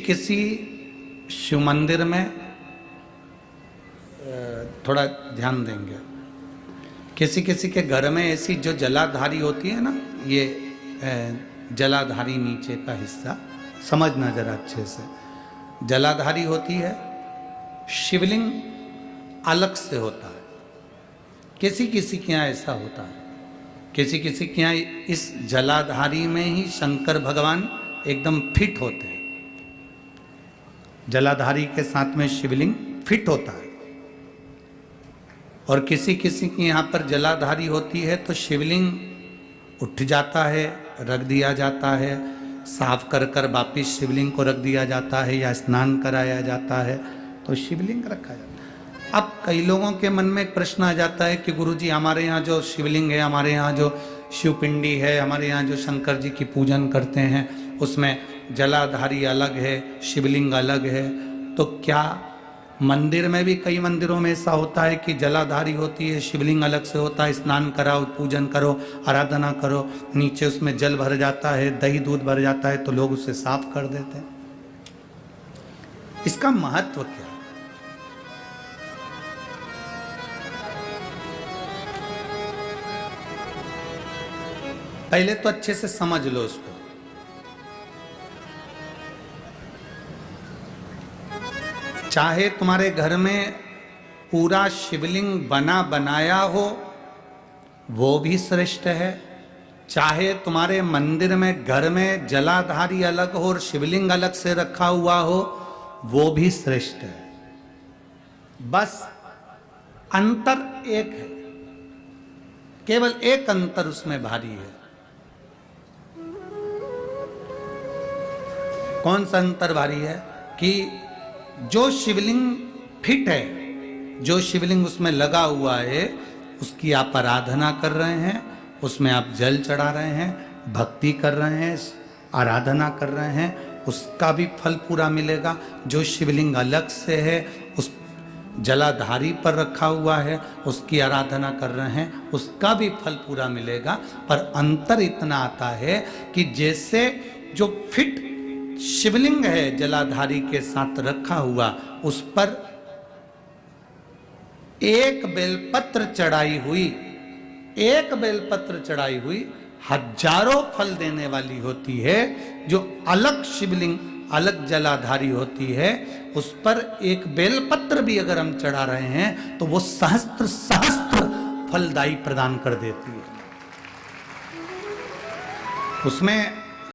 किसी शिव मंदिर में थोड़ा ध्यान देंगे, किसी किसी के घर में ऐसी जो जलाधारी होती है ना, ये जलाधारी नीचे का हिस्सा समझना जरा अच्छे से, जलाधारी होती है, शिवलिंग अलग से होता है। किसी किसी के यहाँ ऐसा होता है, किसी किसी के यहाँ इस जलाधारी में ही शंकर भगवान एकदम फिट होते हैं, जलाधारी के साथ में शिवलिंग फिट होता है। और किसी किसी के यहाँ पर जलाधारी होती है तो शिवलिंग उठ जाता है, रख दिया जाता है, साफ कर कर वापिस शिवलिंग को रख दिया जाता है, या स्नान कराया जाता है तो शिवलिंग रखा जाता है। अब कई लोगों के मन में एक प्रश्न आ जाता है कि गुरुजी हमारे यहाँ जो शिवलिंग है, हमारे यहाँ जो शिवपिंडी है, हमारे यहाँ जो शंकर जी की पूजन करते हैं उसमें जलाधारी अलग है, शिवलिंग अलग है, तो क्या मंदिर में भी कई मंदिरों में ऐसा होता है कि जलाधारी होती है, शिवलिंग अलग से होता है, स्नान कराओ, पूजन करो, आराधना करो, नीचे उसमें जल भर जाता है, दही दूध भर जाता है तो लोग उसे साफ कर देते हैं। इसका महत्व क्या है? पहले तो अच्छे से समझ लो उसको। चाहे तुम्हारे घर में पूरा शिवलिंग बना बनाया हो वो भी श्रेष्ठ है, चाहे तुम्हारे मंदिर में घर में जलाधारी अलग हो और शिवलिंग अलग से रखा हुआ हो वो भी श्रेष्ठ है। बस अंतर एक है, केवल एक अंतर उसमें भारी है। कौन सा अंतर भारी है? कि जो शिवलिंग फिट है, जो शिवलिंग उसमें लगा हुआ है, उसकी आप आराधना कर रहे हैं, उसमें आप जल चढ़ा रहे हैं, भक्ति कर रहे हैं, आराधना कर रहे हैं, उसका भी फल पूरा मिलेगा। जो शिवलिंग अलग से है, उस जलाधारी पर रखा हुआ है, उसकी आराधना कर रहे हैं, उसका भी फल पूरा मिलेगा। पर अंतर इतना आता है कि जैसे जो फिट शिवलिंग है जलाधारी के साथ रखा हुआ, उस पर एक बेलपत्र चढ़ाई हुई, एक बेलपत्र चढ़ाई हुई हजारों फल देने वाली होती है। जो अलग शिवलिंग अलग जलाधारी होती है उस पर एक बेलपत्र भी अगर हम चढ़ा रहे हैं तो वो सहस्त्र सहस्त्र फलदायी प्रदान कर देती है। उसमें